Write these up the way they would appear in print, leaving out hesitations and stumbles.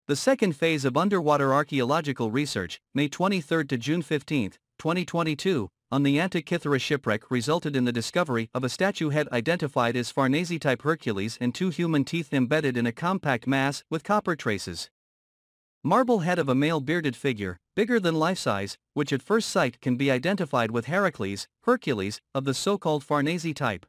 The second phase of underwater archaeological research, May 23 to June 15, 2022, on the Antikythera shipwreck resulted in the discovery of a statue head identified as Farnese-type Hercules and two human teeth embedded in a compact mass with copper traces. Marble head of a male bearded figure, bigger than life-size, which at first sight can be identified with Hercules, of the so-called Farnese type.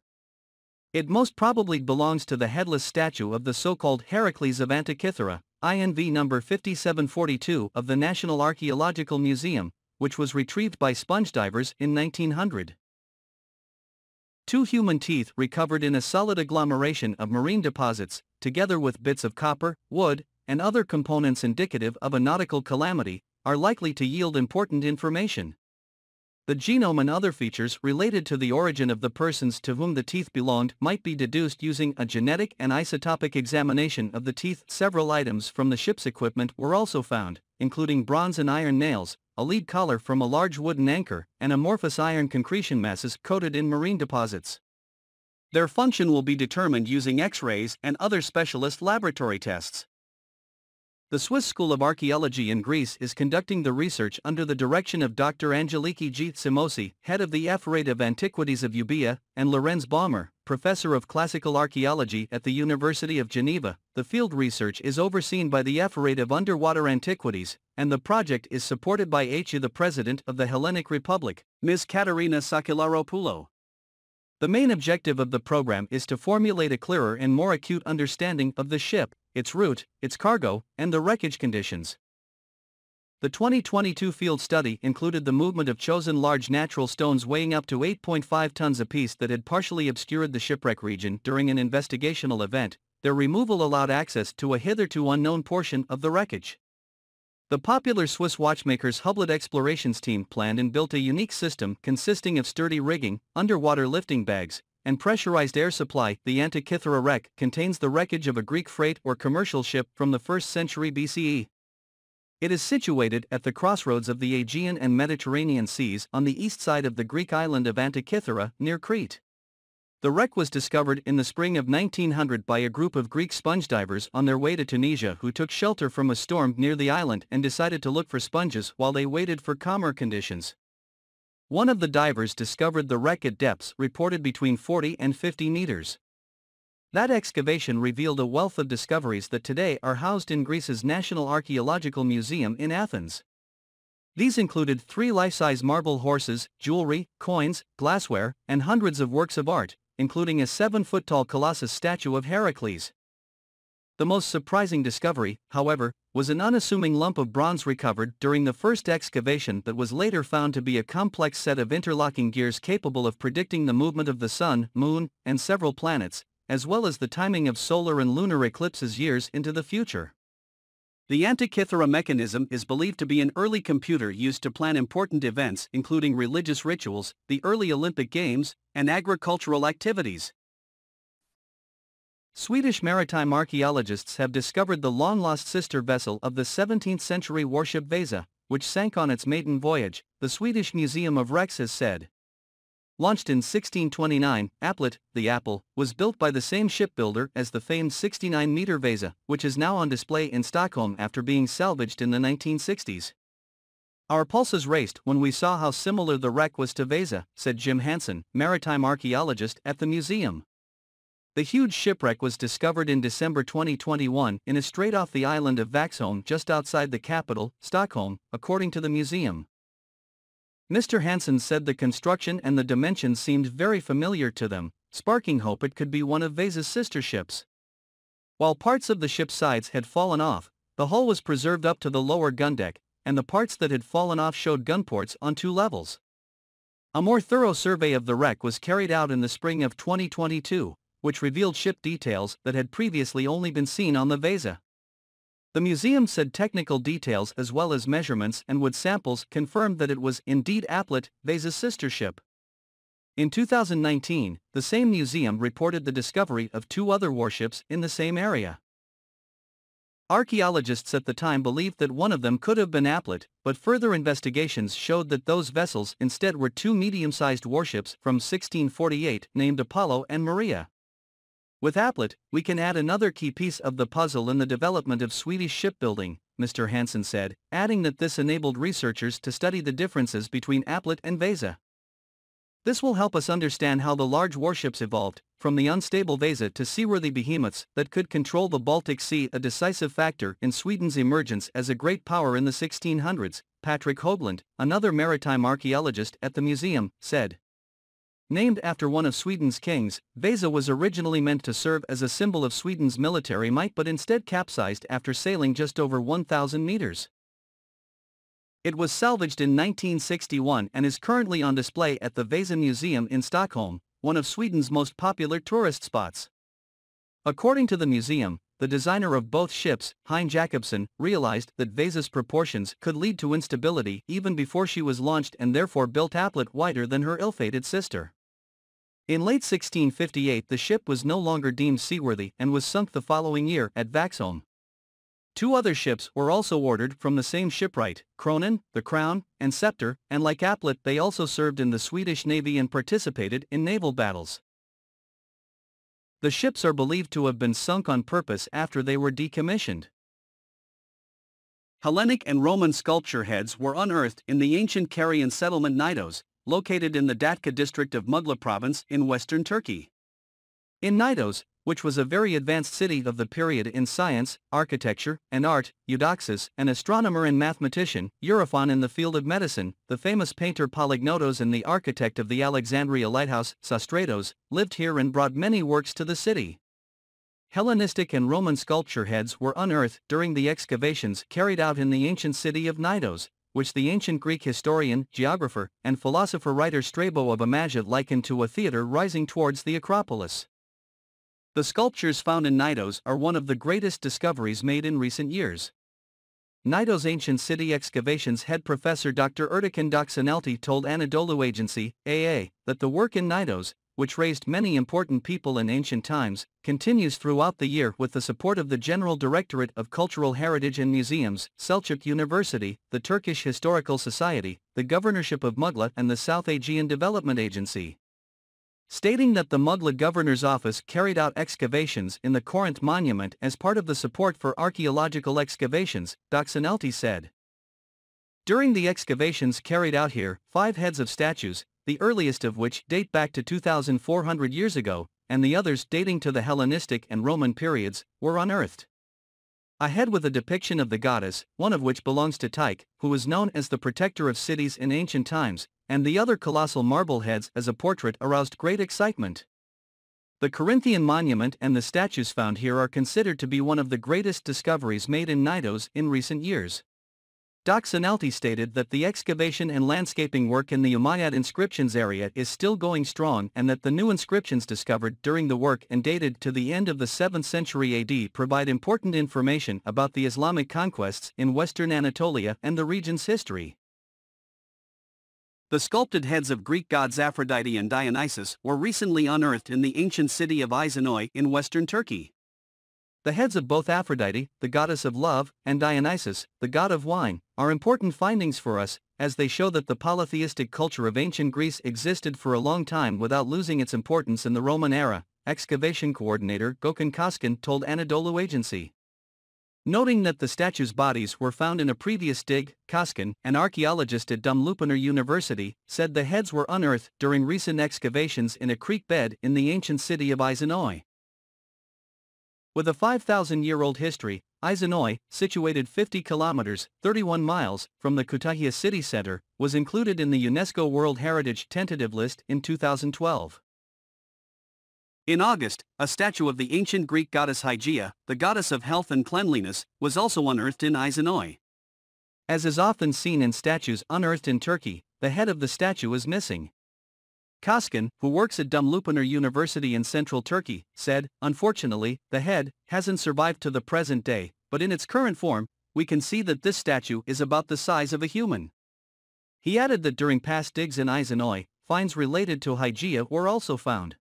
It most probably belongs to the headless statue of the so-called Heracles of Antikythera, INV number 5742 of the National Archaeological Museum, which was retrieved by sponge divers in 1900. Two human teeth recovered in a solid agglomeration of marine deposits, together with bits of copper, wood, and other components indicative of a nautical calamity, are likely to yield important information. The genome and other features related to the origin of the persons to whom the teeth belonged might be deduced using a genetic and isotopic examination of the teeth. Several items from the ship's equipment were also found, including bronze and iron nails, a lead collar from a large wooden anchor, and amorphous iron concretion masses coated in marine deposits. Their function will be determined using X-rays and other specialist laboratory tests. The Swiss School of Archaeology in Greece is conducting the research under the direction of Dr. Angeliki G. Simosi, head of the Ephorate of Antiquities of Euboea, and Lorenz Baumer, professor of classical archaeology at the University of Geneva. The field research is overseen by the Ephorate of Underwater Antiquities, and the project is supported by HU, the President of the Hellenic Republic, Ms. Katerina Sakilaropoulou. The main objective of the program is to formulate a clearer and more acute understanding of the ship, its route, its cargo, and the wreckage conditions. The 2022 field study included the movement of chosen large natural stones weighing up to 8.5 tons apiece that had partially obscured the shipwreck region during an investigational event. Their removal allowed access to a hitherto unknown portion of the wreckage. The popular Swiss watchmakers Hublet Explorations team planned and built a unique system consisting of sturdy rigging, underwater lifting bags, and pressurized air supply. The Antikythera wreck contains the wreckage of a Greek freight or commercial ship from the 1st century BCE. It is situated at the crossroads of the Aegean and Mediterranean seas on the east side of the Greek island of Antikythera, near Crete. The wreck was discovered in the spring of 1900 by a group of Greek sponge divers on their way to Tunisia who took shelter from a storm near the island and decided to look for sponges while they waited for calmer conditions. One of the divers discovered the wreck at depths reported between 40 and 50 meters. That excavation revealed a wealth of discoveries that today are housed in Greece's National Archaeological Museum in Athens. These included 3 life-size marble horses, jewelry, coins, glassware, and hundreds of works of art, including a 7-foot-tall colossus statue of Heracles. The most surprising discovery, however, was an unassuming lump of bronze recovered during the first excavation that was later found to be a complex set of interlocking gears capable of predicting the movement of the Sun, Moon, and several planets, as well as the timing of solar and lunar eclipses years into the future. The Antikythera mechanism is believed to be an early computer used to plan important events including religious rituals, the early Olympic Games, and agricultural activities. Swedish maritime archaeologists have discovered the long-lost sister vessel of the 17th-century warship Vasa, which sank on its maiden voyage, the Swedish Museum of Wrecks has said. Launched in 1629, Applet, the Apple, was built by the same shipbuilder as the famed 69-meter Vasa, which is now on display in Stockholm after being salvaged in the 1960s. Our pulses raced when we saw how similar the wreck was to Vasa, said Jim Hansen, maritime archaeologist at the museum. The huge shipwreck was discovered in December 2021 in a strait off the island of Vaxholm just outside the capital, Stockholm, according to the museum. Mr. Hansen said the construction and the dimensions seemed very familiar to them, sparking hope it could be one of Vasa's sister ships. While parts of the ship's sides had fallen off, the hull was preserved up to the lower gun deck, and the parts that had fallen off showed gunports on 2 levels. A more thorough survey of the wreck was carried out in the spring of 2022, which revealed ship details that had previously only been seen on the Vasa. The museum said technical details as well as measurements and wood samples confirmed that it was indeed Applet, Vasa's sister ship. In 2019, the same museum reported the discovery of 2 other warships in the same area. Archaeologists at the time believed that one of them could have been Applet, but further investigations showed that those vessels instead were 2 medium-sized warships from 1648 named Apollo and Maria. With Applet, we can add another key piece of the puzzle in the development of Swedish shipbuilding, Mr. Hansen said, adding that this enabled researchers to study the differences between Applet and Vasa. This will help us understand how the large warships evolved, from the unstable Vasa to seaworthy behemoths that could control the Baltic Sea, a decisive factor in Sweden's emergence as a great power in the 1600s, Patrick Hoagland, another maritime archaeologist at the museum, said. Named after one of Sweden's kings, Vasa was originally meant to serve as a symbol of Sweden's military might but instead capsized after sailing just over 1,000 meters. It was salvaged in 1961 and is currently on display at the Vasa Museum in Stockholm, one of Sweden's most popular tourist spots. According to the museum, the designer of both ships, Hein Jacobsen, realized that Vasa's proportions could lead to instability even before she was launched and therefore built Applet wider than her ill-fated sister. In late 1658 the ship was no longer deemed seaworthy and was sunk the following year at Vaxholm. Two other ships were also ordered from the same shipwright, Kronen, the Crown, and Scepter, and like Applet they also served in the Swedish Navy and participated in naval battles. The ships are believed to have been sunk on purpose after they were decommissioned. Hellenic and Roman sculpture heads were unearthed in the ancient Carian settlement Knidos, located in the Datça district of Mugla province in western Turkey. In Knidos, which was a very advanced city of the period in science, architecture, and art, Eudoxus, an astronomer and mathematician, Eurofon in the field of medicine, the famous painter Polygnotos and the architect of the Alexandria lighthouse, Sostratos, lived here and brought many works to the city. Hellenistic and Roman sculpture heads were unearthed during the excavations carried out in the ancient city of Knidos, which the ancient Greek historian, geographer, and philosopher-writer Strabo of Amasia likened to a theater rising towards the Acropolis. The sculptures found in Knidos are one of the greatest discoveries made in recent years. Knidos Ancient City Excavations head professor Dr. Erdogan Doksanelti told Anadolu Agency, AA, that the work in Knidos, which raised many important people in ancient times, continues throughout the year with the support of the General Directorate of Cultural Heritage and Museums, Selçuk University, the Turkish Historical Society, the Governorship of Mugla and the South Aegean Development Agency. Stating that the Mugla Governor's Office carried out excavations in the Corinth Monument as part of the support for archaeological excavations, Doksanelti said. During the excavations carried out here, 5 heads of statues, the earliest of which date back to 2,400 years ago, and the others dating to the Hellenistic and Roman periods, were unearthed. A head with a depiction of the goddess, one of which belongs to Tyche, who was known as the protector of cities in ancient times, and the other colossal marble heads as a portrait aroused great excitement. The Corinthian monument and the statues found here are considered to be one of the greatest discoveries made in Knidos in recent years. Doksanelti stated that the excavation and landscaping work in the Umayyad inscriptions area is still going strong and that the new inscriptions discovered during the work and dated to the end of the 7th century AD provide important information about the Islamic conquests in western Anatolia and the region's history. The sculpted heads of Greek gods Aphrodite and Dionysus were recently unearthed in the ancient city of Izanoy in western Turkey. The heads of both Aphrodite, the goddess of love, and Dionysus, the god of wine, are important findings for us, as they show that the polytheistic culture of ancient Greece existed for a long time without losing its importance in the Roman era, excavation coordinator Gökhan Koskin told Anadolu Agency. Noting that the statues' bodies were found in a previous dig, Koskin, an archaeologist at Dumlupanar University, said the heads were unearthed during recent excavations in a creek bed in the ancient city of Izanoy. With a 5,000-year-old history, Izanoy, situated 50 kilometers (31 miles) from the Kütahya city center, was included in the UNESCO World Heritage Tentative List in 2012. In August, a statue of the ancient Greek goddess Hygeia, the goddess of health and cleanliness, was also unearthed in Izanoy. As is often seen in statues unearthed in Turkey, the head of the statue is missing. Koskin, who works at Dumlupanar University in central Turkey, said, "Unfortunately, the head hasn't survived to the present day, but in its current form, we can see that this statue is about the size of a human." He added that during past digs in Izanoy, finds related to Hygeia were also found.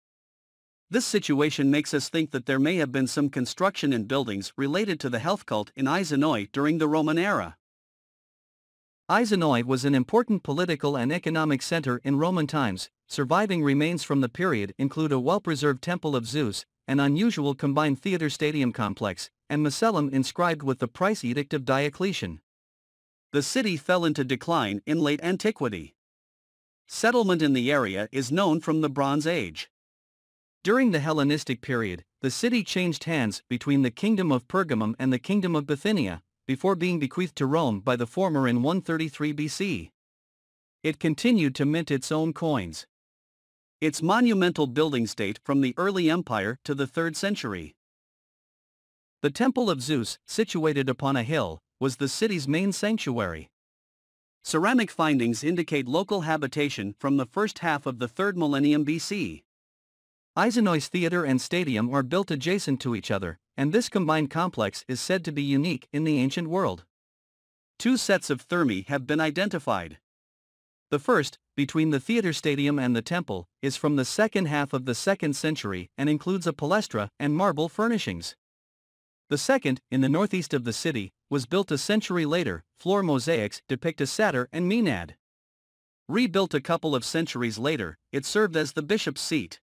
This situation makes us think that there may have been some construction and buildings related to the health cult in Izanoy during the Roman era. Izanoy was an important political and economic center in Roman times. Surviving remains from the period include a well-preserved temple of Zeus, an unusual combined theater-stadium complex, and Macellum inscribed with the price edict of Diocletian. The city fell into decline in late antiquity. Settlement in the area is known from the Bronze Age. During the Hellenistic period, the city changed hands between the Kingdom of Pergamum and the Kingdom of Bithynia, before being bequeathed to Rome by the former in 133 BC. It continued to mint its own coins. Its monumental buildings date from the early empire to the 3rd century. The Temple of Zeus, situated upon a hill, was the city's main sanctuary. Ceramic findings indicate local habitation from the first half of the 3rd millennium BC. Izanois Theater and Stadium are built adjacent to each other, and this combined complex is said to be unique in the ancient world. 2 sets of thermae have been identified. The first, between the theater stadium and the temple, is from the second half of the 2nd century and includes a palestra and marble furnishings. The second, in the northeast of the city, was built a century later. Floor mosaics depict a satyr and maenad. Rebuilt a couple of centuries later, it served as the bishop's seat.